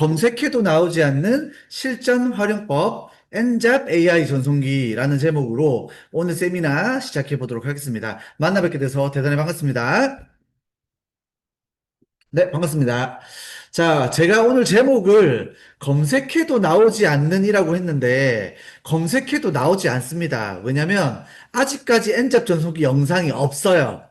검색해도 나오지 않는 실전 활용법 엔잡 AI 전송기라는 제목으로 오늘 세미나 시작해 보도록 하겠습니다. 만나 뵙게 돼서 대단히 반갑습니다. 네, 반갑습니다. 자, 제가 오늘 제목을 검색해도 나오지 않는이라고 했는데 검색해도 나오지 않습니다. 왜냐면 아직까지 엔잡 전송기 영상이 없어요.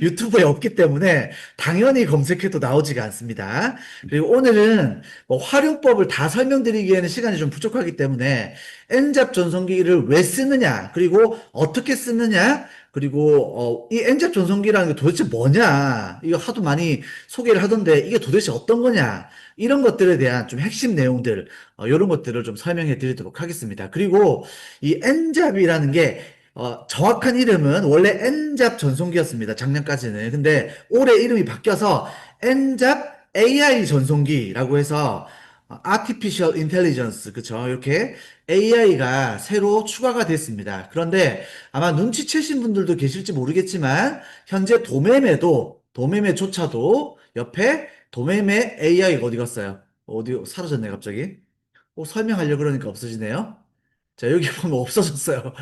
유튜브에 없기 때문에 당연히 검색해도 나오지가 않습니다. 그리고 오늘은 뭐 활용법을 다 설명드리기에는 시간이 좀 부족하기 때문에 엔잡 전송기를 왜 쓰느냐, 그리고 어떻게 쓰느냐, 그리고 이 엔잡 전송기라는 게 도대체 뭐냐, 이거 하도 많이 소개를 하던데 이게 도대체 어떤 거냐, 이런 것들에 대한 좀 핵심 내용들, 이런 것들을 좀 설명해 드리도록 하겠습니다. 그리고 이 엔잡이라는 게 정확한 이름은 원래 엔잡 전송기였습니다. 작년까지는. 근데 올해 이름이 바뀌어서 엔잡 AI 전송기라고 해서 Artificial Intelligence, 그쵸? 이렇게 AI가 새로 추가가 됐습니다. 그런데 아마 눈치채신 분들도 계실지 모르겠지만 현재 도매매조차도 옆에 도매매 AI가 어디 갔어요? 어디 사라졌네 갑자기. 설명하려고 그러니까 없어지네요. 자, 여기 보면 없어졌어요.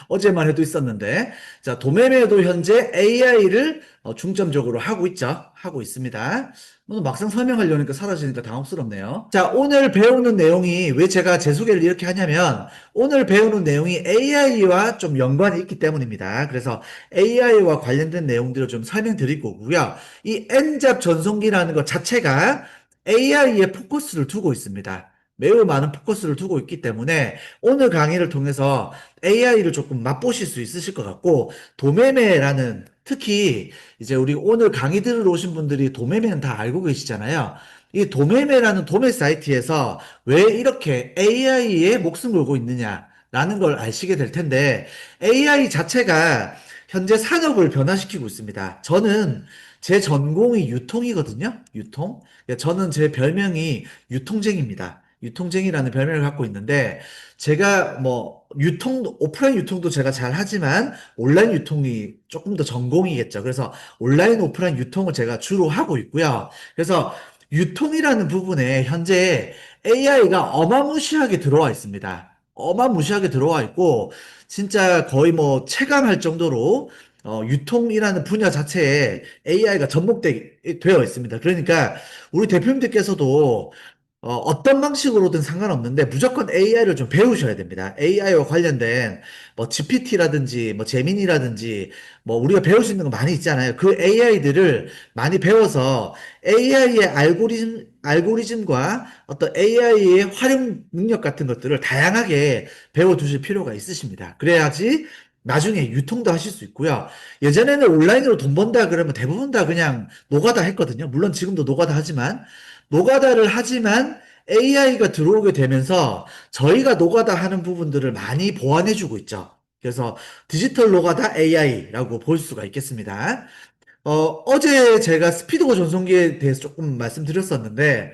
어제만 해도 있었는데. 자, 도매매도 현재 AI를 중점적으로 하고 있죠. 하고 있습니다. 오늘 막상 설명하려니까 사라지니까 당혹스럽네요. 자, 오늘 배우는 내용이 왜 제가 제 소개를 이렇게 하냐면 오늘 배우는 내용이 AI와 좀 연관이 있기 때문입니다. 그래서 AI와 관련된 내용들을 좀 설명드릴 거고요. 이 N잡 전송기라는 것 자체가 AI에 포커스를 두고 있습니다. 매우 많은 포커스를 두고 있기 때문에 오늘 강의를 통해서 AI를 조금 맛보실 수 있으실 것 같고, 도매매라는, 특히 이제 우리 오늘 강의 들으러 오신 분들이 도매매는 다 알고 계시잖아요. 이 도매매라는 도매 사이트에서 왜 이렇게 AI에 목숨 걸고 있느냐라는 걸 아시게 될 텐데, AI 자체가 현재 산업을 변화시키고 있습니다. 저는 제 전공이 유통이거든요. 유통. 저는 제 별명이 유통쟁입니다. 유통쟁이라는 별명을 갖고 있는데, 제가 뭐 오프라인 유통도 제가 잘 하지만 온라인 유통이 조금 더 전공이겠죠. 그래서 온라인 오프라인 유통을 제가 주로 하고 있고요. 그래서 유통이라는 부분에 현재 AI가 어마무시하게 들어와 있습니다. 어마무시하게 들어와 있고 진짜 거의 뭐 체감할 정도로 유통이라는 분야 자체에 AI가 접목되어 있습니다. 그러니까 우리 대표님들께서도 떤 방식으로든 상관없는데 무조건 AI를 좀 배우셔야 됩니다. AI와 관련된 뭐 GPT라든지 뭐 제민이라든지 뭐 우리가 배울 수 있는 거 많이 있잖아요. 그 AI들을 많이 배워서 AI의 알고리즘과 어떤 AI의 활용 능력 같은 것들을 다양하게 배워두실 필요가 있으십니다. 그래야지 나중에 유통도 하실 수 있고요. 예전에는 온라인으로 돈 번다 그러면 대부분 다 그냥 노가다 했거든요. 물론 지금도 노가다 하지만 노가다를 하지만 AI가 들어오게 되면서 저희가 노가다 하는 부분들을 많이 보완해주고 있죠. 그래서 디지털 노가다 AI라고 볼 수가 있겠습니다. 어제 제가 스피드고 전송기에 대해서 조금 말씀드렸었는데,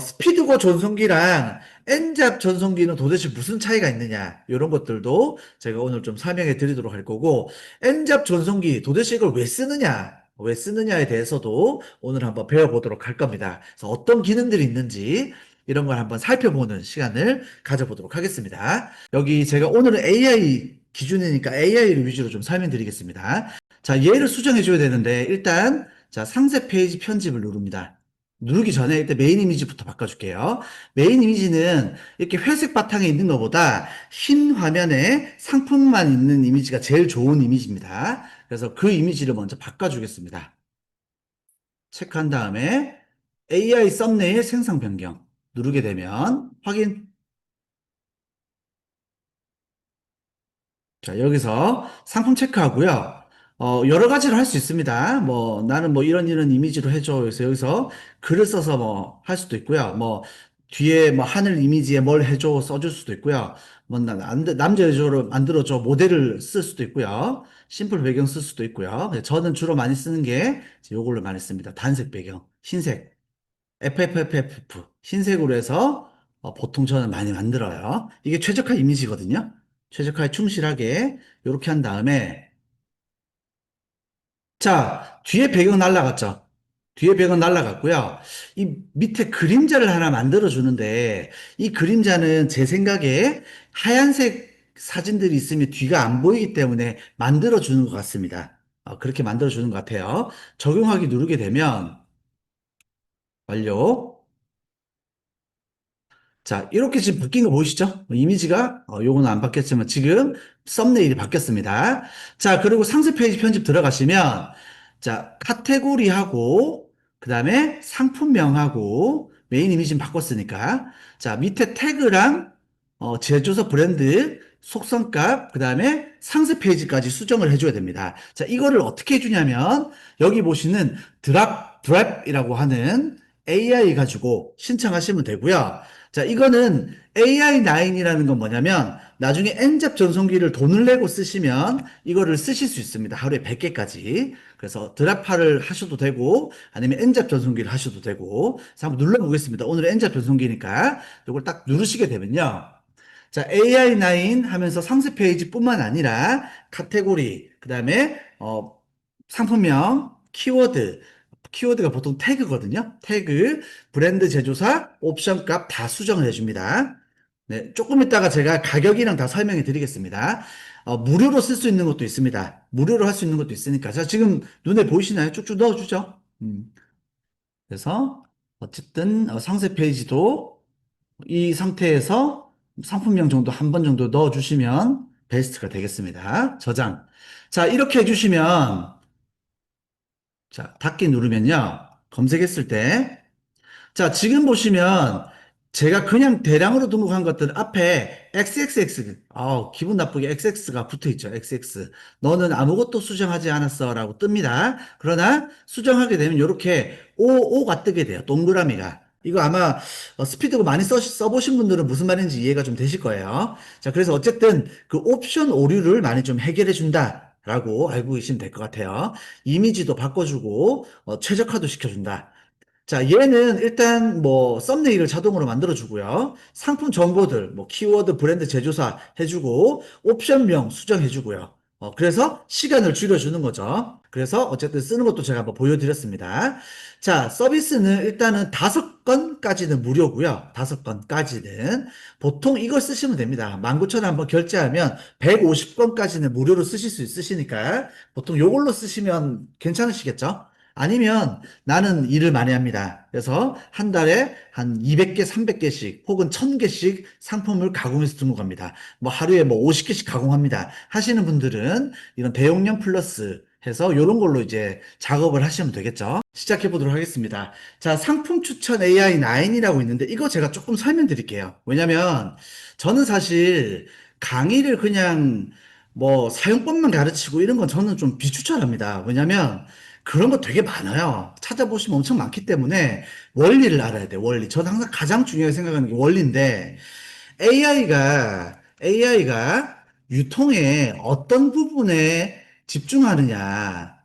스피드고 전송기랑 엔잡 전송기는 도대체 무슨 차이가 있느냐, 이런 것들도 제가 오늘 좀 설명해 드리도록 할 거고, 엔잡 전송기 도대체 이걸 왜 쓰느냐에 대해서도 오늘 한번 배워보도록 할 겁니다. 그래서 어떤 기능들이 있는지, 이런 걸 한번 살펴보는 시간을 가져보도록 하겠습니다. 여기 제가 오늘은 AI 기준이니까 AI를 위주로 좀 설명드리겠습니다. 자, 얘를 수정해 줘야 되는데, 일단, 자, 상세 페이지 편집을 누릅니다. 누르기 전에 일단 메인 이미지부터 바꿔줄게요. 메인 이미지는 이렇게 회색 바탕에 있는 것보다 흰 화면에 상품만 있는 이미지가 제일 좋은 이미지입니다. 그래서 그 이미지를 먼저 바꿔주겠습니다. 체크한 다음에 AI 썸네일 생성 변경 누르게 되면 확인. 자, 여기서 상품 체크하고요. 여러 가지로 할 수 있습니다. 뭐, 나는 뭐 이런 이미지로 해줘. 그래서 여기서 글을 써서 뭐 할 수도 있고요. 뭐, 뒤에 뭐 하늘 이미지에 뭘 해줘 써줄 수도 있고요. 뭐, 남자 여자로 만들어줘. 모델을 쓸 수도 있고요. 심플 배경 쓸 수도 있고요. 저는 주로 많이 쓰는 게 요걸로 많이 씁니다. 단색 배경, 흰색. FFFF 흰색으로 해서 보통 저는 많이 만들어요. 이게 최적화 이미지거든요. 최적화에 충실하게 이렇게 한 다음에 자 뒤에 배경 날라갔죠. 뒤에 벽은 날라갔고요. 이 밑에 그림자를 하나 만들어 주는데 이 그림자는 제 생각에 하얀색 사진들이 있으면 뒤가 안 보이기 때문에 만들어 주는 것 같습니다. 그렇게 만들어 주는 것 같아요. 적용하기 누르게 되면 완료. 자, 이렇게 지금 바뀐 거 보이시죠? 이미지가, 요거는 안 바뀌었지만 지금 썸네일이 바뀌었습니다. 자, 그리고 상세 페이지 편집 들어가시면, 자, 카테고리하고, 그 다음에 상품명하고, 메인 이미지는 바꿨으니까, 자, 밑에 태그랑, 제조사 브랜드, 속성값, 그 다음에 상세 페이지까지 수정을 해줘야 됩니다. 자, 이거를 어떻게 해주냐면, 여기 보시는 드랍이라고 하는 AI 가지고 신청하시면 되고요. 자, 이거는 AI9이라는 건 뭐냐면 나중에 N잡 전송기를 돈을 내고 쓰시면 이거를 쓰실 수 있습니다. 하루에 100개까지. 그래서 드랍파를 하셔도 되고 아니면 N잡 전송기를 하셔도 되고. 그래서 한번 눌러보겠습니다. 오늘은 N잡 전송기니까 이걸 딱 누르시게 되면요. 자, AI9 하면서 상세 페이지뿐만 아니라 카테고리, 그 다음에 상품명, 키워드가 보통 태그거든요. 태그, 브랜드 제조사, 옵션 값 다 수정을 해줍니다. 네, 조금 이따가 제가 가격이랑 다 설명해 드리겠습니다. 무료로 쓸 수 있는 것도 있습니다. 무료로 할 수 있는 것도 있으니까. 자, 지금 눈에 보이시나요? 쭉쭉 넣어주죠. 그래서 어쨌든 상세 페이지도 이 상태에서 상품명 정도 한 번 정도 넣어주시면 베스트가 되겠습니다. 저장. 자, 이렇게 해주시면 자, 닫기 누르면요. 검색했을 때 자, 지금 보시면 제가 그냥 대량으로 등록한 것들 앞에 XXX, 기분 나쁘게 XX가 붙어 있죠. XX. 너는 아무것도 수정하지 않았어. 라고 뜹니다. 그러나 수정하게 되면 이렇게 오가 뜨게 돼요. 동그라미가. 이거 아마 스피드고 많이 써보신 분들은 무슨 말인지 이해가 좀 되실 거예요. 자, 그래서 어쨌든 그 옵션 오류를 많이 좀 해결해 준다. 라고 알고 계시면 될 것 같아요. 이미지도 바꿔주고, 최적화도 시켜준다. 자, 얘는 일단 뭐 썸네일을 자동으로 만들어주고요. 상품 정보들, 뭐 키워드, 브랜드, 제조사 해주고 옵션명 수정해주고요. 그래서 시간을 줄여주는 거죠. 그래서 어쨌든 쓰는 것도 제가 한번 보여드렸습니다. 자, 서비스는 일단은 5건까지는 무료고요. 5건까지는 보통 이걸 쓰시면 됩니다. 19,000원 한번 결제하면 150건까지는 무료로 쓰실 수 있으시니까 보통 요걸로 쓰시면 괜찮으시겠죠? 아니면 나는 일을 많이 합니다. 그래서 한 달에 한 200개, 300개씩 혹은 1000개씩 상품을 가공해서 등록합니다. 뭐 하루에 뭐 50개씩 가공합니다. 하시는 분들은 이런 대용량 플러스 해서 이런 걸로 이제 작업을 하시면 되겠죠. 시작해 보도록 하겠습니다. 자, 상품 추천 AI9이라고 있는데 이거 제가 조금 설명드릴게요. 왜냐면 저는 사실 강의를 그냥 뭐 사용법만 가르치고 이런 건 저는 좀 비추천합니다. 왜냐면 그런 거 되게 많아요. 찾아보시면 엄청 많기 때문에 원리를 알아야 돼, 원리. 저는 항상 가장 중요하게 생각하는 게 원리인데 AI가 유통에 어떤 부분에 집중하느냐,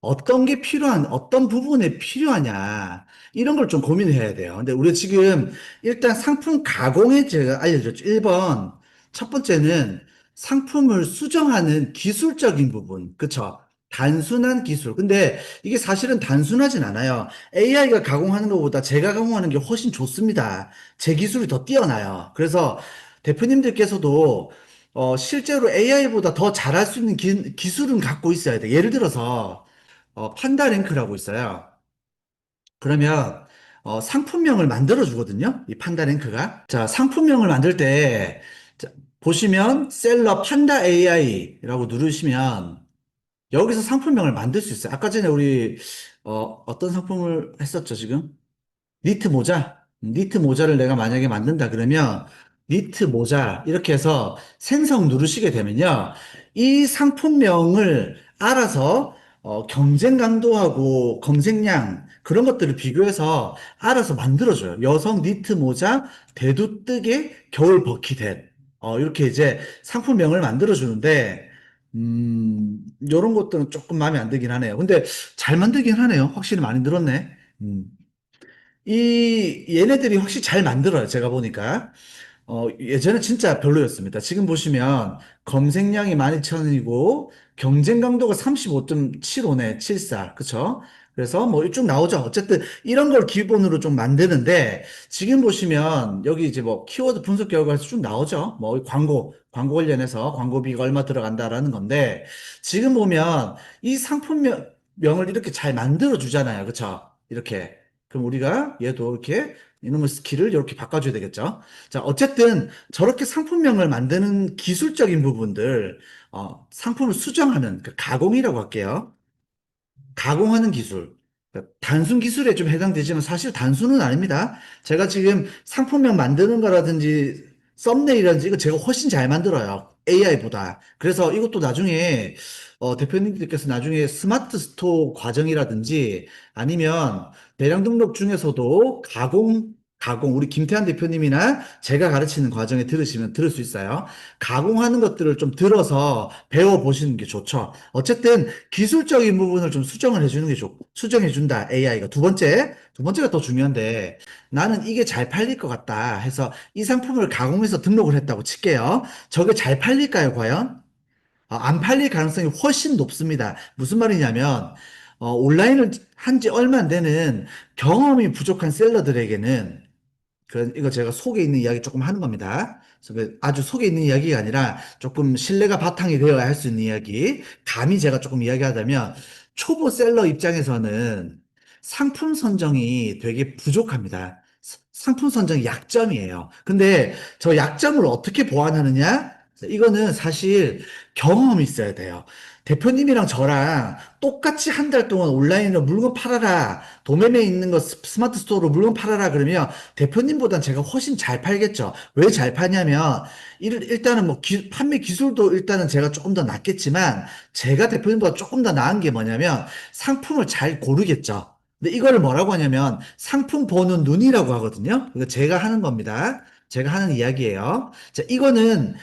어떤 부분에 필요하냐, 이런 걸 좀 고민해야 돼요. 근데 우리 지금 일단 상품 가공에 제가 알려줬죠. 1번. 첫 번째는 상품을 수정하는 기술적인 부분. 그쵸? 단순한 기술. 근데 이게 사실은 단순하진 않아요. AI가 가공하는 것보다 제가 가공하는 게 훨씬 좋습니다. 제 기술이 더 뛰어나요. 그래서 대표님들께서도 실제로 AI보다 더 잘할 수 있는 기술은 갖고 있어야 돼. 예를 들어서 판다랭크라고 있어요. 그러면 상품명을 만들어 주거든요. 이 판다랭크가. 자, 상품명을 만들 때 자, 보시면 셀러 판다 AI라고 누르시면 여기서 상품명을 만들 수 있어요. 아까 전에 우리 어떤 상품을 했었죠, 지금? 니트 모자? 니트 모자를 내가 만약에 만든다 그러면 니트 모자 이렇게 해서 생성 누르시게 되면요. 이 상품명을 알아서 경쟁 강도하고 검색량 그런 것들을 비교해서 알아서 만들어줘요. 여성 니트 모자 대두뜨게 겨울 버킷햇 이렇게 이제 상품명을 만들어주는데 이런 것들은 조금 마음에 안 들긴 하네요. 근데 잘 만들긴 하네요. 확실히 많이 늘었네. 음. 얘네들이 확실히 잘 만들어요. 제가 보니까. 예전에 진짜 별로였습니다. 지금 보시면 검색량이 12,000이고 경쟁 강도가 35.75네, 74. 그쵸? 그래서 뭐 쭉 나오죠. 어쨌든 이런 걸 기본으로 좀 만드는데 지금 보시면 여기 이제 뭐 키워드 분석 결과에서 쭉 나오죠. 뭐 광고 관련해서 광고비가 얼마 들어간다라는 건데 지금 보면 이 상품명을 이렇게 잘 만들어 주잖아요. 그쵸? 이렇게. 그럼 우리가 얘도 이렇게 이놈의 스킬을 이렇게 바꿔줘야 되겠죠. 자, 어쨌든 저렇게 상품명을 만드는 기술적인 부분들, 상품을 수정하는 그 가공이라고 할게요. 가공하는 기술. 그러니까 단순 기술에 좀 해당되지만 사실 단순은 아닙니다. 제가 지금 상품명 만드는 거라든지 썸네일이라든지 이거 제가 훨씬 잘 만들어요. AI보다. 그래서 이것도 나중에 대표님들께서 나중에 스마트 스토어 과정이라든지 아니면 대량 등록 중에서도 우리 김태환 대표님이나 제가 가르치는 과정에 들으시면 들을 수 있어요. 가공하는 것들을 좀 들어서 배워보시는 게 좋죠. 어쨌든 기술적인 부분을 좀 수정을 해주는 게 수정해준다, AI가. 두 번째가 더 중요한데, 나는 이게 잘 팔릴 것 같다 해서 이 상품을 가공해서 등록을 했다고 칠게요. 저게 잘 팔릴까요, 과연? 안 팔릴 가능성이 훨씬 높습니다. 무슨 말이냐면, 온라인을 한지 얼마 안 되는 경험이 부족한 셀러들에게는 이거 제가 속에 있는 이야기 조금 하는 겁니다. 그래서 아주 속에 있는 이야기가 아니라 조금 신뢰가 바탕이 되어야 할 수 있는 이야기. 감히 제가 조금 이야기하자면 초보 셀러 입장에서는 상품 선정이 되게 부족합니다. 상품 선정이 약점이에요. 근데 저 약점을 어떻게 보완하느냐? 이거는 사실 경험이 있어야 돼요. 대표님이랑 저랑 똑같이 한 달 동안 온라인으로 물건 팔아라. 도매매에 있는 거 스마트 스토어로 물건 팔아라. 그러면 대표님보단 제가 훨씬 잘 팔겠죠. 왜 잘 파냐면, 일단은 뭐, 판매 기술도 일단은 제가 조금 더 낫겠지만, 제가 대표님보다 조금 더 나은 게 뭐냐면, 상품을 잘 고르겠죠. 근데 이거를 뭐라고 하냐면, 상품 보는 눈이라고 하거든요. 이거 제가 하는 겁니다. 제가 하는 이야기예요. 자, 이거는,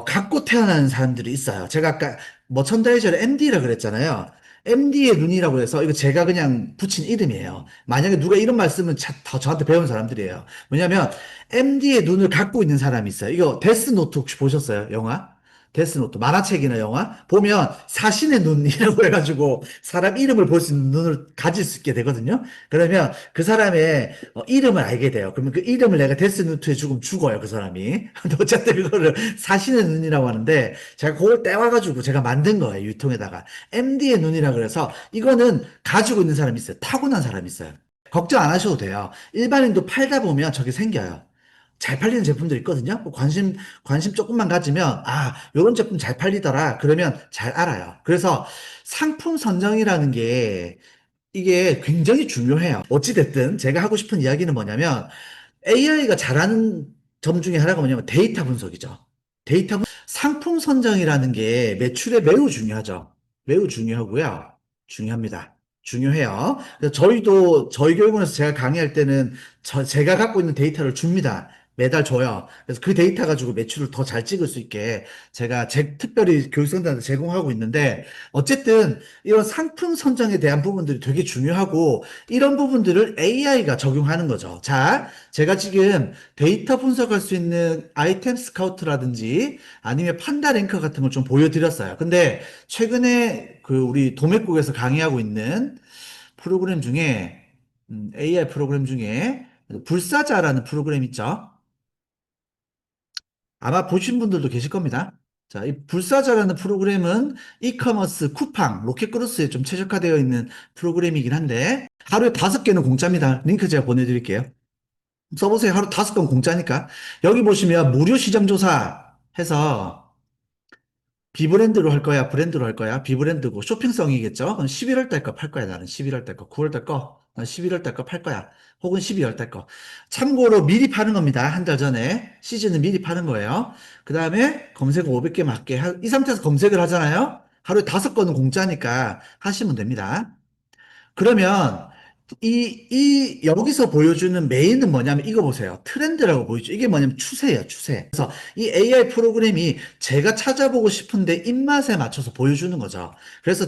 갖고 태어나는 사람들이 있어요. 제가 아까 머천다이저를 MD라 그랬잖아요. MD의 눈이라고 해서 이거 제가 그냥 붙인 이름이에요. 만약에 누가 이런 말씀은 다 저한테 배운 사람들이에요. 뭐냐면 MD의 눈을 갖고 있는 사람이 있어요. 이거 데스노트 혹시 보셨어요? 영화? 데스노트 만화책이나 영화 보면 사신의 눈이라고 해가지고 사람 이름을 볼 수 있는 눈을 가질 수 있게 되거든요. 그러면 그 사람의 이름을 알게 돼요. 그러면 그 이름을 내가 데스노트에 죽으면 죽어요, 그 사람이. 근데 어쨌든 그거를 사신의 눈이라고 하는데 제가 그걸 떼와가지고 제가 만든 거예요, 유통에다가. MD의 눈이라 그래서 이거는 가지고 있는 사람이 있어요. 타고난 사람이 있어요. 걱정 안 하셔도 돼요. 일반인도 팔다 보면 저게 생겨요. 잘 팔리는 제품들 있거든요. 뭐 관심 조금만 가지면, 요런 제품 잘 팔리더라. 그러면 잘 알아요. 그래서 상품 선정이라는 게 이게 굉장히 중요해요. 어찌됐든 제가 하고 싶은 이야기는 뭐냐면 AI가 잘하는 점 중에 하나가 뭐냐면 데이터 분석이죠. 상품 선정이라는 게 매출에 매우 중요하죠. 매우 중요하고요. 중요합니다. 중요해요. 그래서 저희 교육원에서 제가 강의할 때는 제가 갖고 있는 데이터를 줍니다. 매달 줘요. 그래서 그 데이터 가지고 매출을 더 잘 찍을 수 있게 제가 특별히 교육생들한테 제공하고 있는데 어쨌든 이런 상품 선정에 대한 부분들이 되게 중요하고 이런 부분들을 AI가 적용하는 거죠. 자, 제가 지금 데이터 분석할 수 있는 아이템 스카우트라든지 아니면 판다 랭커 같은 걸 좀 보여드렸어요. 근데 최근에 그 우리 도매국에서 강의하고 있는 프로그램 중에 AI 프로그램 중에 불사자라는 프로그램 있죠. 아마 보신 분들도 계실 겁니다. 자, 이 불사자라는 프로그램은 이커머스 쿠팡, 로켓크로스에 좀 최적화되어 있는 프로그램이긴 한데 하루에 5개는 공짜입니다. 링크 제가 보내드릴게요. 써보세요. 하루 5건 공짜니까. 여기 보시면 무료 시장조사 해서 비브랜드로 할 거야, 브랜드로 할 거야? 비브랜드고 쇼핑성이겠죠? 그럼 11월 달 거 팔 거야, 나는. 11월 달 거, 9월 달 거, 난 11월 달 거 팔 거야. 혹은 12월 달 거. 참고로 미리 파는 겁니다. 한 달 전에. 시즌은 미리 파는 거예요. 그 다음에 검색어 500개 맞게. 이 상태에서 검색을 하잖아요? 하루에 5건은 공짜니까 하시면 됩니다. 그러면 여기서 보여주는 메인은 뭐냐면 이거 보세요. 트렌드라고 보이죠? 이게 뭐냐면 추세예요, 추세. 그래서 이 AI 프로그램이 제가 찾아보고 싶은데 입맛에 맞춰서 보여주는 거죠. 그래서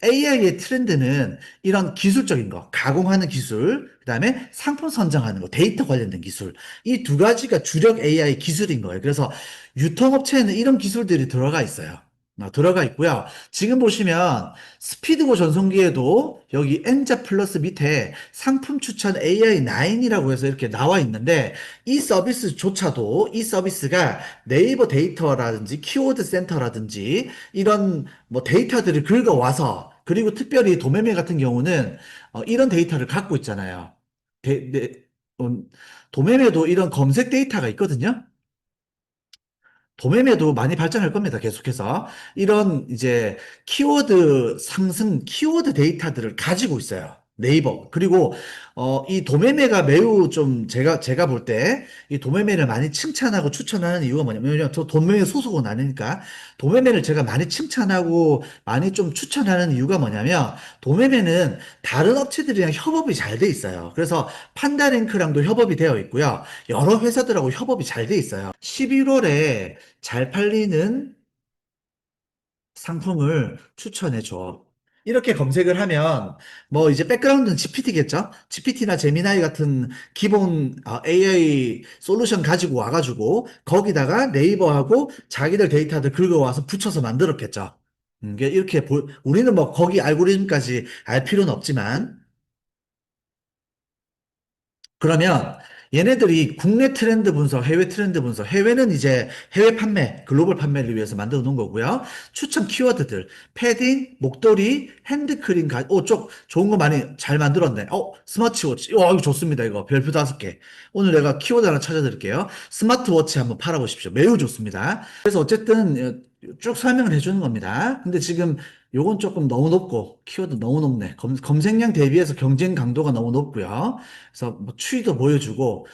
AI의 트렌드는 이런 기술적인 거, 가공하는 기술, 그 다음에 상품 선정하는 거, 데이터 관련된 기술. 이 두 가지가 주력 AI 기술인 거예요. 그래서 유통업체에는 이런 기술들이 들어가 있어요. 들어가 있고요. 지금 보시면 스피드고 전송기에도 여기 N자 플러스 밑에 상품 추천 AI9이라고 해서 이렇게 나와 있는데 이 서비스조차도 이 서비스가 네이버 데이터라든지 키워드 센터라든지 이런 뭐 데이터들을 긁어와서 그리고 특별히 도매매 같은 경우는 이런 데이터를 갖고 있잖아요. 음, 도매매도 이런 검색 데이터가 있거든요. 도매매도 많이 발전할 겁니다. 계속해서. 이런 이제 키워드 상승, 키워드 데이터들을 가지고 있어요. 네이버. 그리고, 이 도매매가 매우 좀 제가 볼 때, 이 도매매를 많이 칭찬하고 추천하는 이유가 뭐냐면, 왜냐면 저 도매매 소속은 아니니까, 도매매를 제가 많이 칭찬하고 많이 좀 추천하는 이유가 뭐냐면, 도매매는 다른 업체들이랑 협업이 잘 돼 있어요. 그래서 판다링크랑도 협업이 되어 있고요. 여러 회사들하고 협업이 잘 돼 있어요. 11월에 잘 팔리는 상품을 추천해 줘. 이렇게 검색을 하면 뭐 이제 백그라운드는 GPT겠죠? GPT나 제미나이 같은 기본 AI 솔루션 가지고 와가지고 거기다가 네이버하고 자기들 데이터들 긁어와서 붙여서 만들었겠죠. 이게 이렇게 우리는 뭐 거기 알고리즘까지 알 필요는 없지만 그러면 얘네들이 국내 트렌드 분석, 해외 트렌드 분석, 해외는 이제 해외 판매, 글로벌 판매를 위해서 만들어 놓은 거고요. 추천 키워드들, 패딩, 목도리, 핸드크림, 좋은 거 많이 잘 만들었네. 스마트워치. 이거 좋습니다. 이거 별표 5개. 오늘 내가 키워드 하나 찾아드릴게요. 스마트워치 한번 팔아보십시오. 매우 좋습니다. 그래서 어쨌든 쭉 설명을 해주는 겁니다. 근데 지금 요건 조금 너무 높고, 키워드 너무 높네. 검색량 대비해서 경쟁 강도가 너무 높고요. 그래서 뭐 추이도 보여주고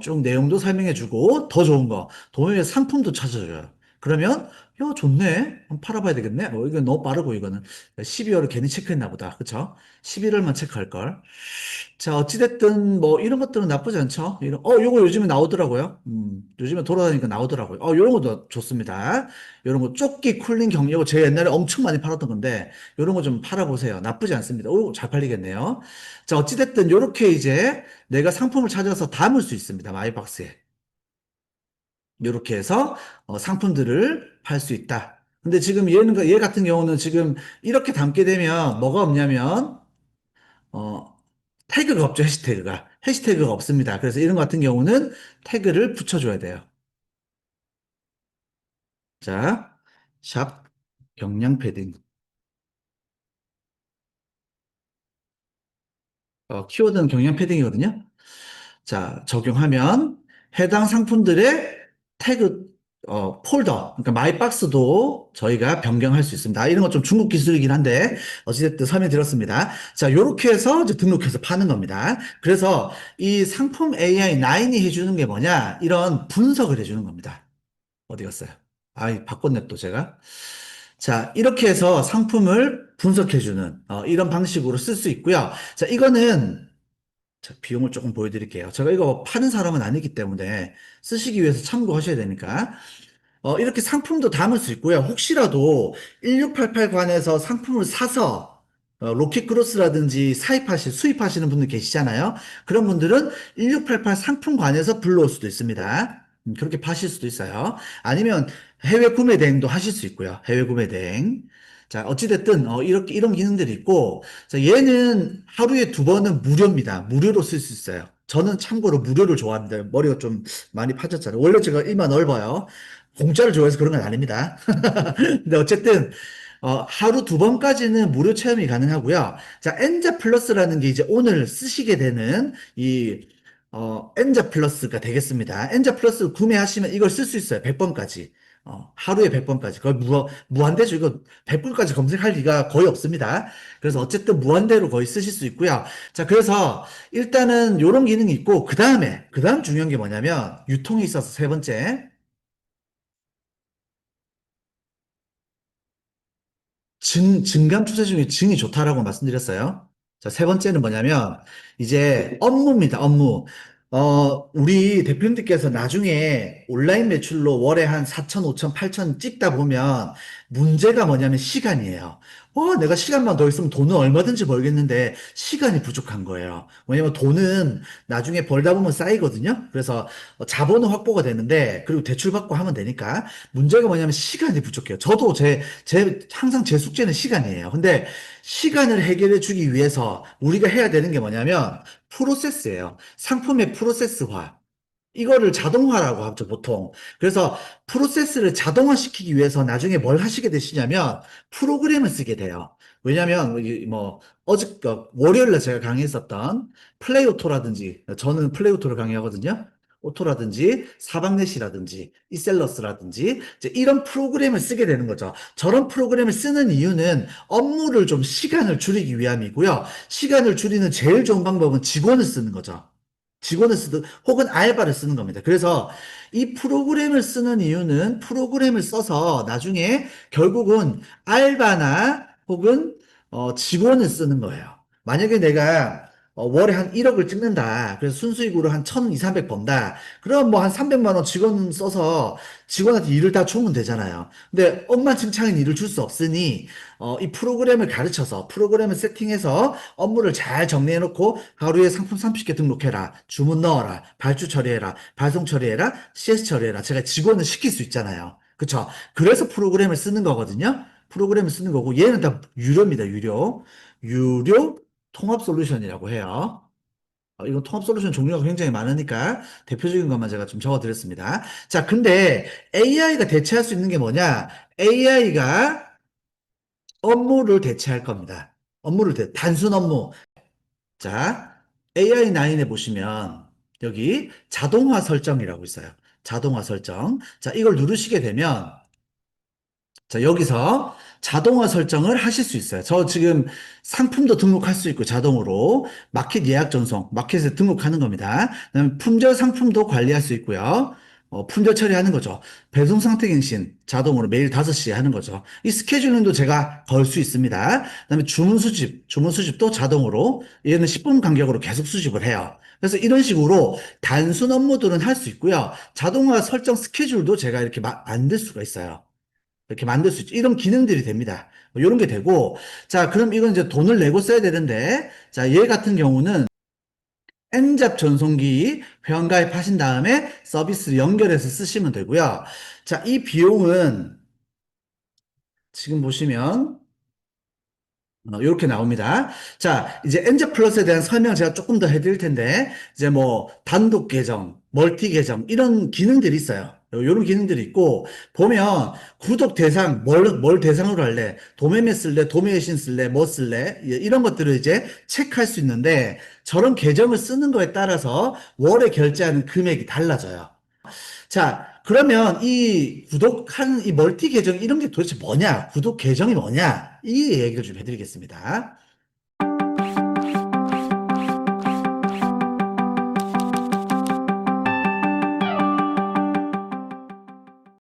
쭉 내용도 설명해주고 더 좋은 거 도매매 상품도 찾아줘요. 그러면 야 좋네. 한번 팔아봐야 되겠네. 이거 너무 빠르고 이거는 12월을 괜히 체크했나 보다. 그쵸? 11월만 체크할 걸. 자 어찌됐든 뭐 이런 것들은 나쁘지 않죠. 요거 요즘에 나오더라고요. 요즘에 돌아다니니까 나오더라고요. 요런 것도 좋습니다. 요런 거 조끼 쿨링 경력 제 옛날에 엄청 많이 팔았던 건데 요런 거 좀 팔아보세요. 나쁘지 않습니다. 잘 팔리겠네요. 자, 어찌됐든 요렇게 이제 내가 상품을 찾아서 담을 수 있습니다. 마이박스에. 요렇게 해서 상품들을 팔 수 있다. 근데 지금 얘 같은 경우는 지금 이렇게 담게 되면 뭐가 없냐면 어, 태그가 없죠. 해시태그가. 해시태그가 없습니다. 그래서 이런 거 같은 경우는 태그를 붙여줘야 돼요. 자, 샵 경량 패딩. 키워드는 경량 패딩이거든요. 자, 적용하면 해당 상품들의 태그, 폴더, 그러니까 마이박스도 저희가 변경할 수 있습니다. 이런 건 좀 중국 기술이긴 한데, 어찌됐든 설명드렸습니다. 자, 요렇게 해서 이제 등록해서 파는 겁니다. 그래서 이 상품 AI9이 해주는 게 뭐냐? 이런 분석을 해주는 겁니다. 어디 갔어요? 바꿨네, 또 제가. 자, 이렇게 해서 상품을 분석해주는, 이런 방식으로 쓸 수 있고요. 자, 이거는 자, 비용을 조금 보여드릴게요. 제가 이거 파는 사람은 아니기 때문에 쓰시기 위해서 참고하셔야 되니까. 이렇게 상품도 담을 수 있고요. 혹시라도 1688관에서 상품을 사서 로켓크로스라든지 수입하시는 분들 계시잖아요. 그런 분들은 1688 상품관에서 불러올 수도 있습니다. 그렇게 파실 수도 있어요. 아니면 해외 구매 대행도 하실 수 있고요. 해외 구매 대행. 자, 어찌됐든, 이렇게, 이런 기능들이 있고, 자, 얘는 하루에 2번은 무료입니다. 무료로 쓸 수 있어요. 저는 참고로 무료를 좋아합니다. 머리가 좀 많이 파졌잖아요. 원래 제가 이마 넓어요. 공짜를 좋아해서 그런 건 아닙니다. 근데 어쨌든 하루 2번까지는 무료 체험이 가능하고요. 자, 엔자 플러스라는 게 이제 오늘 쓰시게 되는 이 엔자 플러스가 되겠습니다. 엔자 플러스 구매하시면 이걸 쓸 수 있어요. 100번까지. 하루에 100번까지. 거의 무한대죠. 이거 100번까지 검색할 리가 거의 없습니다. 그래서 어쨌든 무한대로 거의 쓰실 수 있고요. 자, 그래서 일단은 이런 기능이 있고, 그 다음 중요한 게 뭐냐면, 유통이 있어서 세 번째. 증감 추세 중에 증이 좋다라고 말씀드렸어요. 자, 세 번째는 뭐냐면, 이제 업무입니다, 업무. 우리 대표님들께서 나중에 온라인 매출로 월에 한 4천, 5천, 8천 찍다 보면 문제가 뭐냐면 시간이에요. 내가 시간만 더 있으면 돈은 얼마든지 벌겠는데 시간이 부족한 거예요. 왜냐면 돈은 나중에 벌다 보면 쌓이거든요. 그래서 자본은 확보가 되는데 그리고 대출 받고 하면 되니까 문제가 뭐냐면 시간이 부족해요. 저도 항상 제 숙제는 시간이에요. 근데 시간을 해결해 주기 위해서 우리가 해야 되는 게 뭐냐면 프로세스예요. 상품의 프로세스화. 이거를 자동화라고 하죠, 보통. 그래서 프로세스를 자동화시키기 위해서 나중에 뭘 하시게 되시냐면 프로그램을 쓰게 돼요. 왜냐면 월요일에 제가 강의했었던 플레이오토라든지 저는 플레이오토를 강의하거든요. 오토라든지 사방넷이라든지 이셀러스라든지 이제 이런 프로그램을 쓰게 되는 거죠. 저런 프로그램을 쓰는 이유는 업무를 좀 시간을 줄이기 위함이고요. 시간을 줄이는 제일 좋은 방법은 직원을 쓰는 거죠. 직원을 쓰든 혹은 알바를 쓰는 겁니다. 그래서 이 프로그램을 쓰는 이유는 프로그램을 써서 나중에 결국은 알바나 혹은 직원을 쓰는 거예요. 만약에 내가 월에 한 1억을 찍는다. 그래서 순수익으로 한 1,200, 300 번다. 그럼 뭐 한 300만 원 직원 써서 직원한테 일을 다 주면 되잖아요. 근데 억만장창인 일을 줄 수 없으니 이 프로그램을 가르쳐서 프로그램을 세팅해서 업무를 잘 정리해 놓고 하루에 상품 30개 등록해라. 주문 넣어라. 발주 처리해라. 발송 처리해라. CS 처리해라. 제가 직원을 시킬 수 있잖아요. 그쵸? 그래서 프로그램을 쓰는 거거든요. 프로그램을 쓰는 거고 얘는 다 유료입니다. 유료 통합 솔루션이라고 해요. 이건 통합 솔루션 종류가 굉장히 많으니까 대표적인 것만 제가 좀 적어드렸습니다. 자, 근데 AI가 대체할 수 있는 게 뭐냐? AI가 업무를 대체할 겁니다. 단순 업무. 자, AI9에 보시면 여기 자동화 설정이라고 있어요. 자동화 설정. 자, 이걸 누르시게 되면 자, 여기서 자동화 설정을 하실 수 있어요. 저 지금 상품도 등록할 수 있고 자동으로 마켓 예약 전송, 마켓에 등록하는 겁니다. 그다음에 품절 상품도 관리할 수 있고요. 품절 처리하는 거죠. 배송 상태 갱신 자동으로 매일 5시에 하는 거죠. 이 스케줄링도 제가 걸 수 있습니다. 그다음에 주문 수집도 자동으로 얘는 10분 간격으로 계속 수집을 해요. 그래서 이런 식으로 단순 업무들은 할 수 있고요. 자동화 설정 스케줄도 제가 이렇게 만들 수가 있어요. 이렇게 만들 수 있죠. 이런 기능들이 됩니다. 이런 게 되고, 자, 그럼 이건 이제 돈을 내고 써야 되는데, 자, 얘 같은 경우는 N잡 전송기 회원가입 하신 다음에 서비스를 연결해서 쓰시면 되고요. 자, 이 비용은 지금 보시면 이렇게 나옵니다. 자, 이제 엔자 플러스에 대한 설명 제가 조금 더 해드릴 텐데, 이제 뭐, 단독 계정, 멀티 계정, 이런 기능들이 있어요. 이런 기능들이 있고, 보면, 구독 대상, 뭘 대상으로 할래? 도매매 쓸래? 도매신 쓸래? 뭐 쓸래? 이런 것들을 이제 체크할 수 있는데, 저런 계정을 쓰는 거에 따라서 월에 결제하는 금액이 달라져요. 자, 그러면 이 구독한 이 멀티 계정 이런 게 도대체 뭐냐? 구독 계정이 뭐냐? 이 얘기를 좀 해드리겠습니다.